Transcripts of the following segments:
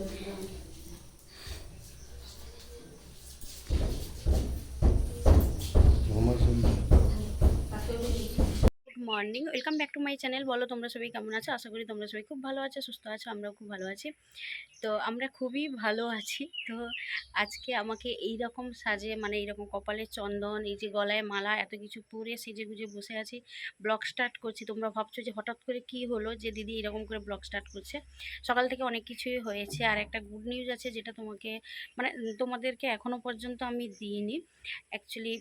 Good morning, welcome back to my channel. বলো তোমরা সবাই কেমন আছো? আশা করি তোমরা সবাই খুব ভালো আছো, সুস্থ আছো। আমরাও খুব ভালো আছি। তো আমরা খুবই ভালো আছি। তো আজকে আমাকে এই রকম সাজে, মানে এইরকম কপালে চন্দন, এই যে গলায় মালা, এত কিছু পরে সেজে গুজে বসে আছি, ব্লগ স্টার্ট করছি। তোমরা ভাবছো যে হঠাৎ করে কি হলো যে দিদি এরকম করে ব্লগ স্টার্ট করছে। সকাল থেকে অনেক কিছুই হয়েছে, আর একটা গুড নিউজ আছে যেটা তোমাকে, মানে তোমাদেরকে এখনো পর্যন্ত আমি দিইনি। অ্যাকচুয়ালি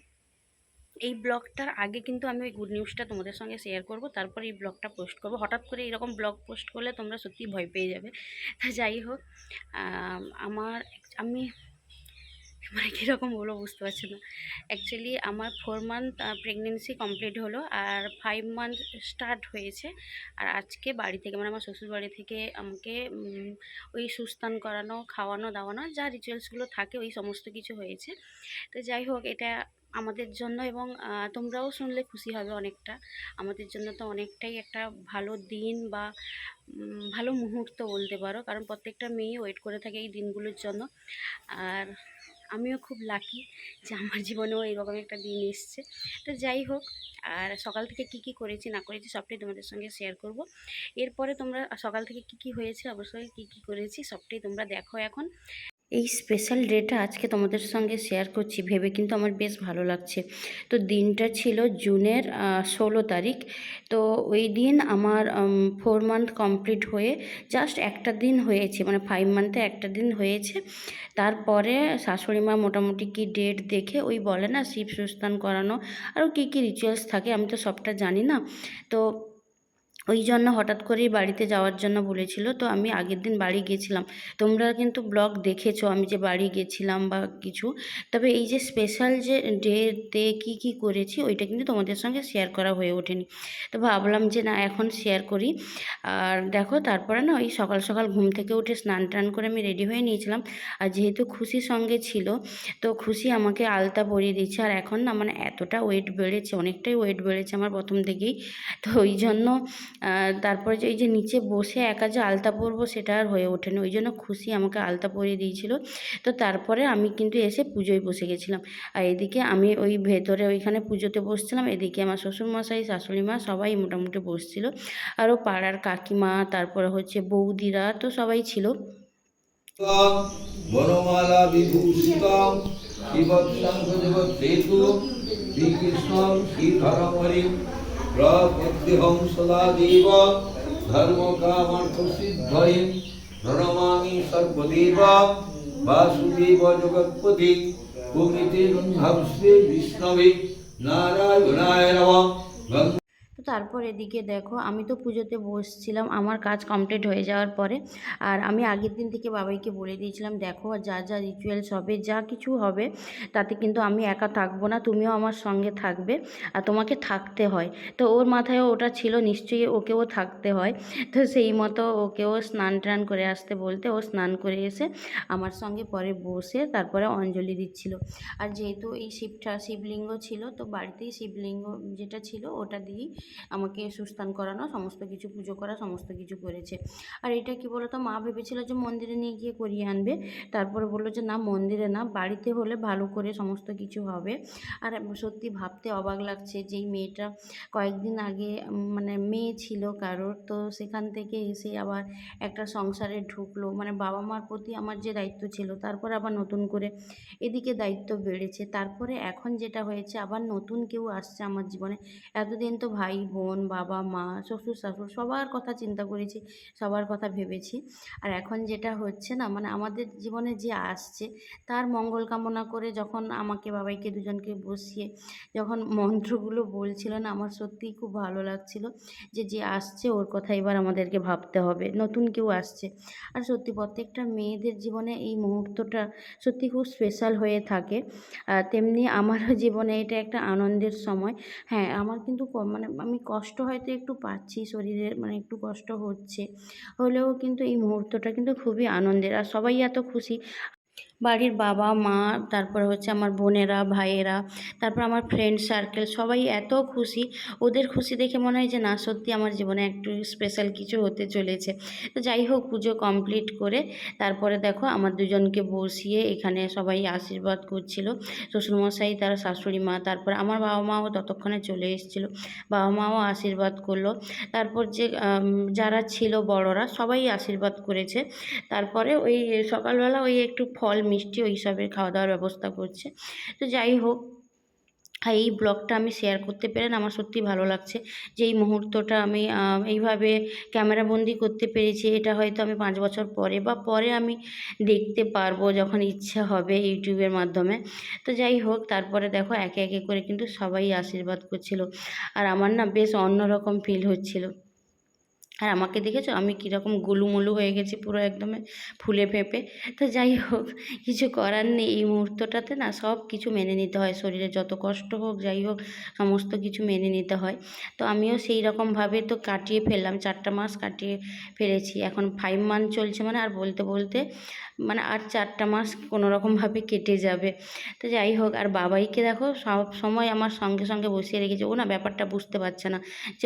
এই ব্লগটার আগে কিন্তু আমি ওই গুড নিউজটা তোমাদের সঙ্গে শেয়ার করব, তারপর এই ব্লগটা পোস্ট করব। হঠাৎ করে এরকম ব্লগ পোস্ট করলে তোমরা সত্যিই ভয় পেয়ে যাবে। তা যাই হোক, আমি মানে কীরকম বলবো বুঝতে পারছি না। অ্যাকচুয়ালি আমার 4 মান্থ প্রেগনেন্সি কমপ্লিট হলো, আর 5 মান্থ স্টার্ট হয়েছে। আর আজকে বাড়ি থেকে, মানে আমার শ্বশুর বাড়ি থেকে আমাকে ওই সুস্থান করানো, খাওয়ানো দাওয়ানো, যা রিচুয়ালসগুলো থাকে ওই সমস্ত কিছু হয়েছে। তো যাই হোক, এটা আমাদের জন্য, এবং তোমরাও শুনলে খুশি হবে অনেকটা। আমাদের জন্য তো অনেকটাই একটা ভালো দিন বা ভালো মুহূর্ত বলতে পারো, কারণ প্রত্যেকটা মেয়ে ওয়েট করে থাকে এই দিনগুলোর জন্য। আর আমিও খুব লাকি যে আমার জীবনেও এরকম একটা দিন এসছে। তো যাই হোক, আর সকাল থেকে কি কি করেছি না করেছি সবটাই তোমাদের সঙ্গে শেয়ার করব। এরপরে তোমরা সকাল থেকে কি কি হয়েছে, অবশ্যই কি কি করেছি সবটাই তোমরা দেখো এখন। এই স্পেশাল ডেটা আজকে তোমাদের সঙ্গে শেয়ার করছি ভেবে কিন্তু আমার বেশ ভালো লাগছে। তো দিনটা ছিল জুনের 16 তারিখ। তো ওই দিন আমার 4 মান্থ কমপ্লিট হয়ে জাস্ট একটা দিন হয়েছে, মানে 5 মান্থে একটা দিন হয়েছে। তারপরে শাশুড়ি মা মোটামুটি কি ডেট দেখে ওই বলে না শিব সুস্থান করানো, আরও কী কী রিচুয়ালস থাকে, আমি তো সবটা জানি না। তো ওই জন্য হঠাৎ করেই বাড়িতে যাওয়ার জন্য বলেছিল। তো আমি আগের দিন বাড়ি গেছিলাম, তোমরা কিন্তু ব্লগ দেখেছো আমি যে বাড়ি গেছিলাম বা কিছু। তবে এই যে স্পেশাল যে ডেতে কী কী করেছি ওইটা কিন্তু তোমাদের সঙ্গে শেয়ার করা হয়ে ওঠেনি। তো ভাবলাম যে না, এখন শেয়ার করি। আর দেখো, তারপরে না ওই সকাল সকাল ঘুম থেকে উঠে স্নান টান করে আমি রেডি হয়ে নিয়েছিলাম। আর যেহেতু খুশির সঙ্গে ছিল, তো খুশি আমাকে আলতা পরিয়ে দিচ্ছে। আর এখন না, মানে এতটা ওয়েট বেড়েছে, অনেকটাই ওয়েট বেড়েছে আমার প্রথম থেকেই। তো ওই জন্য তারপরে যে এই যে নিচে বসে একা যে আলতা পরবো সেটা আর হয়ে ওঠেনি, ওই জন্য খুশি আমাকে আলতা পরিয়ে দিয়েছিল। তো তারপরে আমি কিন্তু এসে পুজোয় বসে গেছিলাম। আর এদিকে আমি ওই ভেতরে ওইখানে পুজোতে বসছিলাম, এদিকে আমার শ্বশুরমশাই, শাশুড়ি মা সবাই মোটামুটি বসছিল। আরও পাড়ার কাকিমা, তারপরে হচ্ছে বৌদিরা, তো সবাই ছিল। বনমালা বিভূষিতম শিবশঙ্খদেবতেতু শ্রীকৃষ্ণম শ্রীধরমণিম প্রপদ্যহং সদা দেব ধর্মকামার্থসিদ্ধয়ে প্রণমামি সর্বদেব বাসুদেব জগৎপতি কুমিতে রুন্ধশ্রী বিষ্ণবে নারায়ণায় নমঃ। তো তারপর এদিকে দেখো, আমি তো পুজোতে বসছিলাম আমার কাজ কমপ্লিট হয়ে যাওয়ার পরে। আর আমি আগের দিন থেকে বাবাইকে বলে দিয়েছিলাম, দেখো যা যা রিচুয়ালস হবে, যা কিছু হবে, তাতে কিন্তু আমি একা থাকবো না, তুমিও আমার সঙ্গে থাকবে, আর তোমাকে থাকতে হয়। তো ওর মাথায়ও ওটা ছিল, নিশ্চয়ই ওকেও থাকতে হয়। তো সেই মতো ওকেও স্নান টান করে আসতে বলতে ও স্নান করে এসে আমার সঙ্গে পরে বসে তারপরে অঞ্জলি দিচ্ছিল। আর যেহেতু এই শিবলিঙ্গ ছিল, তো বাড়িতেই শিবলিঙ্গ যেটা ছিল ওটা দিয়েই আমাকে সুস্থান করানো, সমস্ত কিছু পুজো করা, সমস্ত কিছু করেছে। আর এটা কি বলতো, মা ভেবেছিল যে মন্দিরে নিয়ে গিয়ে করিয়ে আনবে, তারপরে বললো যে না, মন্দিরে না, বাড়িতে হলে ভালো করে সমস্ত কিছু হবে। আর সত্যি ভাবতে অবাক লাগছে, যেই মেয়েটা কয়েকদিন আগে মানে মেয়ে ছিল কারোর, তো সেখান থেকে এসে আবার একটা সংসারে ঢুকলো, মানে বাবা মার প্রতি আমার যে দায়িত্ব ছিল, তারপর আবার নতুন করে এদিকে দায়িত্ব বেড়েছে। তারপরে এখন যেটা হয়েছে, আবার নতুন কেউ আসছে আমার জীবনে। এতদিন তো ভাই বোন, বাবা মা, শ্বশুর শাশুড় সবার কথা চিন্তা করেছি, সবার কথা ভেবেছি। আর এখন যেটা হচ্ছে না, মানে আমাদের জীবনে যে আসছে তার মঙ্গল কামনা করে যখন আমাকে বাবাইকে দুজনকে বসিয়ে যখন মন্ত্রগুলো বলছিল না, আমার সত্যিই খুব ভালো লাগছিল যে যে আসছে ওর কথা এবার আমাদেরকে ভাবতে হবে, নতুন কেউ আসছে। আর সত্যি প্রত্যেকটা মেয়েদের জীবনে এই মুহূর্তটা সত্যি খুব স্পেশাল হয়ে থাকে। তেমনি আমারও জীবনে এটা একটা আনন্দের সময়। হ্যাঁ, আমার কিন্তু মানে আমি কষ্ট হয়তো একটু পাচ্ছি শরীরের, মানে একটু কষ্ট হচ্ছে, হলেও কিন্তু এই মুহূর্তটা কিন্তু খুবই আনন্দের, আর সবাই এত খুশি। বাড়ির বাবা মা, তারপর হচ্ছে আমার বোনেরা ভাইয়েরা, তারপর আমার ফ্রেন্ড সার্কেল সবাই এত খুশি। ওদের খুশি দেখে মনে হয় যে না, সত্যি আমার জীবনে একটু স্পেশাল কিছু হতে চলেছে। তো যাই হোক, পুজো কমপ্লিট করে তারপরে দেখো আমার দুজনকে বসিয়ে এখানে সবাই আশীর্বাদ করছিল। শ্বশুরমশাই, তার শাশুড়ি মা, তারপর আমার বাবা মাও ততক্ষণে চলে এসেছিলো। বাবা মাও আশীর্বাদ করলো। তারপর যে যারা ছিল বড়রা সবাই আশীর্বাদ করেছে। তারপরে ওই সকালবেলা ওই একটু ফল মিষ্টি ওই সবের খাওয়া দাওয়ার ব্যবস্থা করছে। তো যাই হোক, আর এই ব্লগটা আমি শেয়ার করতে পেরে না আমার সত্যিই ভালো লাগছে যে এই মুহূর্তটা আমি এইভাবে ক্যামেরাবন্দি করতে পেরেছি। এটা হয়তো আমি 5 বছর পরে বা পরে আমি দেখতে পারবো যখন ইচ্ছা হবে ইউটিউবের মাধ্যমে। তো যাই হোক, তারপরে দেখো একে একে করে কিন্তু সবাই আশীর্বাদ করছিল। আর আমার না বেশ অন্যরকম ফিল হচ্ছিল। আর আমাকে দেখেছো আমি কীরকম গোলুমোলু হয়ে গেছি, পুরো একদমে ফুলে ফেঁপে। তো যাই হোক, কিছু করার নেই, এই মুহূর্তটাতে না সব কিছু মেনে নিতে হয়, শরীরে যত কষ্ট হোক যাই হোক সমস্ত কিছু মেনে নিতে হয়। তো আমিও সেই রকমভাবে তো কাটিয়ে ফেললাম, 4টা মাস কাটিয়ে ফেলেছি। এখন 5 মান্থ চলছে, মানে আর বলতে বলতে মানে আর 4টা মাস কোনো রকমভাবে কেটে যাবে। তো যাই হোক, আর বাবাইকে দেখো সব সময় আমার সঙ্গে সঙ্গে বসিয়ে রেখেছে। ও না ব্যাপারটা বুঝতে পারছে না যে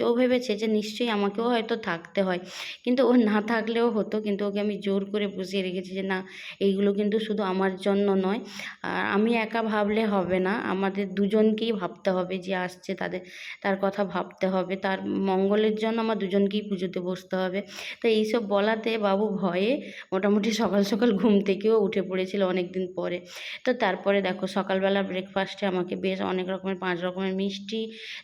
ও ভেবেছে যে নিশ্চয়ই আমাকেও হয়তো থাকতে হয়, কিন্তু ও না থাকলেও হতো, কিন্তু ওকে আমি জোর করে বসিয়ে রেখেছি যে না, এইগুলো কিন্তু শুধু আমার জন্য নয়, আর আমি একা ভাবলে হবে না, আমাদের দুজনকেই ভাবতে হবে, যে আসছে তার কথা ভাবতে হবে, তার মঙ্গলের জন্য আমার দুজনকেই পুজোতে বসতে হবে। তো এইসব বলাতে বাবু ভয়ে মোটামুটি সকাল সকাল ঘুম থেকেও উঠে পড়েছিল অনেক দিন পরে। তো তারপরে দেখো সকালবেলা ব্রেকফাস্টে আমাকে বেশ অনেক রকমের 5 রকমের মিষ্টি,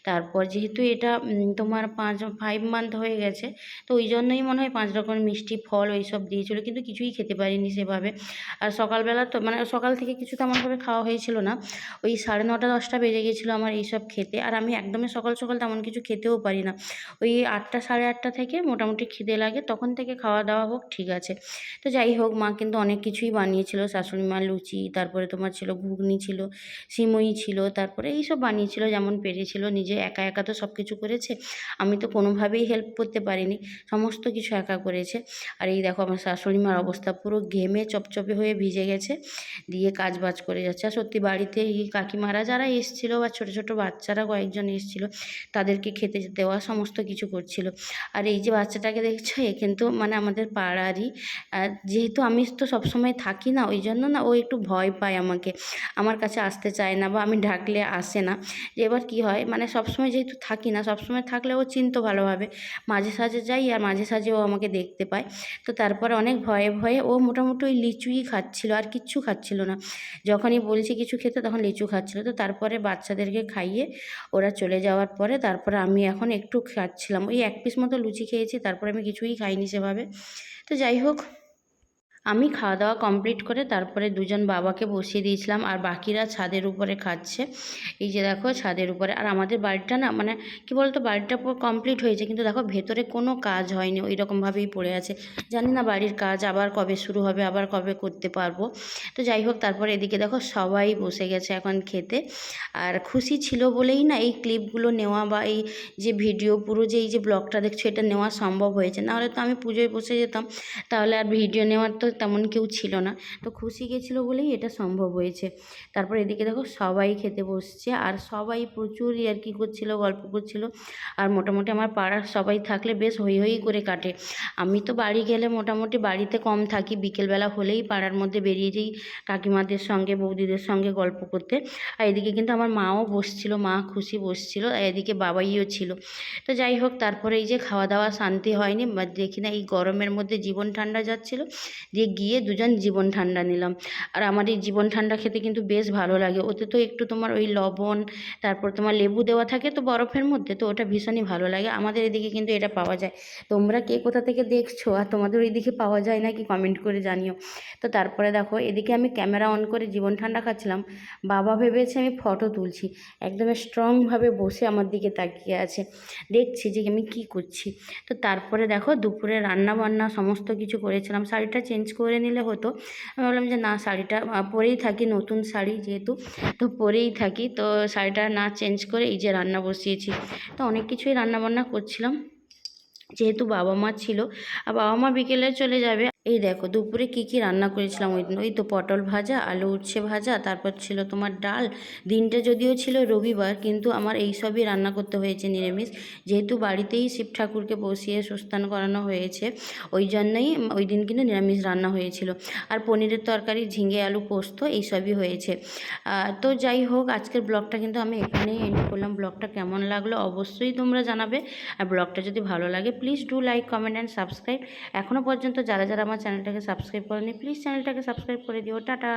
তারপর যেহেতু এটা তোমার 5 মান্থ হয়ে গেছে, তো ওই জন্যই মনে হয় 5 রকমের মিষ্টি ফল ওই সব দিয়েছিলো, কিন্তু কিছুই খেতে পারিনি সেভাবে। আর সকালবেলা তো মানে সকাল থেকে কিছু তেমনভাবে খাওয়া হয়েছিল না, ওই 9:30 10টা বেজে গিয়েছিলো আমার এইসব খেতে। আর আমি একদমই সকাল সকাল তেমন কিছু খেতেও পারি না, ওই 8টা 8:30 থেকে মোটামুটি খিদে লাগে, তখন থেকে খাওয়া দাওয়া হোক ঠিক আছে। তো যাই হোক, মা কিন্তু অনেক কিছুই বানিয়েছিল, শাশুড়ি মা লুচি, তারপরে তোমার ছিল ঘুগনি, ছিল সিমই ছিল, তারপরে এইসব বানিয়েছিল যেমন পেরেছিল, নিজে একা একা তো সব কিছু করেছে, আমি তো কোনোভাবেই হেল্প করতে পারিনি, সমস্ত কিছু একা করেছে। আর এই দেখো আমার শাশুড়ি মার অবস্থা পুরো ঘেমে চপচপে হয়ে ভিজে গেছে, দিয়ে কাজ বাজ করে যাচ্ছে। আর সত্যি বাড়িতে এই কাকিমারা যারা এসেছিলো বা ছোটো ছোটো বাচ্চারা কয়েকজন এসেছিলো, তাদেরকে খেতে দেওয়া সমস্ত কিছু করছিল। আর এই যে বাচ্চাটাকে দেখছো, এ কিন্তু মানে আমাদের পাড়ারই। যেহেতু আমি তো সবসময় থাকি না, ওই জন্য না ও একটু ভয় পায় আমাকে, আমার কাছে আসতে চায় না, বা আমি ডাকলে আসে না। এবার কি হয়, মানে সবসময় যেহেতু থাকি না, সবসময় থাকলে ও চিনতো ভালোভাবে, মাঝে সাঝে যাই আর মাঝে সাঝে ও আমাকে দেখতে পায়। তো তারপরে অনেক ভয়ে ভয়ে ও মোটামুটি ওই লিচুই খাচ্ছিল, আর কিচ্ছু খাচ্ছিল না। যখনই বলছি কিছু খেতে তখন লিচু খাচ্ছিল। তো তারপরে বাচ্চাদেরকে খাইয়ে ওরা চলে যাওয়ার পরে তারপরে আমি এখন একটু খাচ্ছিলাম, ওই 1 পিস মতো লুচি খেয়েছি, তারপরে আমি কিছুই খাইনি সেভাবে। তো যাই হোক, আমি খাওয়া দাওয়া কমপ্লিট করে তারপরে দুজন বাবাকে বসিয়ে দিয়েছিলাম, আর বাকিরা ছাদের উপরে খাচ্ছে। এই যে দেখো ছাদের উপরে, আর আমাদের বাড়িটা না মানে কি বলতো, বাড়িটা পুরো কমপ্লিট হয়েছে, কিন্তু দেখো ভেতরে কোনো কাজ হয়নি, ওই রকমভাবেই পড়ে আছে। জানি না বাড়ির কাজ আবার কবে শুরু হবে, আবার কবে করতে পারবো। তো যাই হোক, তারপরে এদিকে দেখো সবাই বসে গেছে এখন খেতে। আর খুশি ছিল বলেই না এই ক্লিপগুলো নেওয়া, বা এই যে ভিডিও পুরো যে এই যে ব্লগটা দেখছো এটা নেওয়া সম্ভব হয়েছে, নাহলে তো আমি পুজোয় বসে যেতাম, তাহলে আর ভিডিও নেওয়ার তো তেমন কেউ ছিল না। তো খুশি গেছিলো বলেই এটা সম্ভব হয়েছে। তারপর এদিকে দেখো সবাই খেতে বসছে, আর সবাই প্রচুর ইয়ার্কি করছিল, গল্প করছিল। আর মোটামুটি আমার পাড়ার সবাই থাকলে বেশ হই হই করে কাটে। আমি তো বাড়ি গেলে মোটামুটি বাড়িতে কম থাকি, বিকেলবেলা হলেই পাড়ার মধ্যে বেরিয়ে যাই কাকিমাদের সঙ্গে বৌদিদের সঙ্গে গল্প করতে। আর এদিকে কিন্তু আমার মাও বসছিল, মা খুশি বসছিল, আর এদিকে বাবাইও ছিল। তো যাই হোক, তারপরে এই যে খাওয়া দাওয়া শান্তি হয়নি, দেখি না এই গরমের মধ্যে জীবন ঠান্ডা যাচ্ছিল, দিয়ে গিয়ে দুজন জীবন ঠান্ডা নিলাম। আর আমার এই জীবন ঠান্ডা খেতে কিন্তু বেশ ভালো লাগে, ওতে তো একটু তোমার ওই লবণ, তারপর তোমার লেবু দেওয়া থাকে তো বরফের মধ্যে, তো ওটা ভীষণই ভালো লাগে। আমাদের এদিকে কিন্তু এটা পাওয়া যায়, তোমরা কে কোথা থেকে দেখছো আর তোমাদের ওইদিকে পাওয়া যায় নাকি কমেন্ট করে জানিও। তো তারপরে দেখো এদিকে আমি ক্যামেরা অন করে জীবন ঠান্ডা খাচ্ছিলাম, বাবা ভেবেছে আমি ফটো তুলছি, একদম স্ট্রংভাবে বসে আমার দিকে তাকিয়ে আছে, দেখছি যে আমি কি করছি। তো তারপরে দেখো দুপুরে রান্না বান্না সমস্ত কিছু করেছিলাম, শাড়িটা চেঞ্জ করে নিলে হতো, আমি বললাম যে না, শাড়িটা পরেই থাকি, নতুন শাড়ি যেহেতু, তো পরেই থাকি, তো শাড়িটা না চেঞ্জ করে এই যে রান্না বসিয়েছি। তো অনেক কিছুই রান্না বান্না করছিলাম, যেহেতু বাবা মা ছিল, আর বাবা মা বিকেলে চলে যাবে, এই দেখো দুপুরে কি কি রান্না করেছিলাম ওই দিন, ওই তো পটল ভাজা, আলু উচ্ছে ভাজা, তারপর ছিল তোমার ডাল। দিনটা যদিও ছিল রবিবার, কিন্তু আমার এই সবই রান্না করতে হয়েছে নিরামিষ, যেহেতু বাড়িতেই শিব ঠাকুরকে বসিয়ে সুস্থান করানো হয়েছে, ওই জন্যই ওই দিন কিন্তু নিরামিষ রান্না হয়েছিল। আর পনিরের তরকারি, ঝিঙে আলু পোস্ত, এই সবই হয়েছে। তো যাই হোক, আজকের ব্লগটা কিন্তু আমি এখানেই এন্ড করলাম। ব্লগটা কেমন লাগলো অবশ্যই তোমরা জানাবে। আর ব্লগটা যদি ভালো লাগে please do like, comment and subscribe. এখনও পর্যন্ত যারা যারা আমার চ্যানেলটাকে সাবস্ক্রাইব করেনি প্লিজ চ্যানেলটাকে সাবস্ক্রাইব করে দিও। টাটা।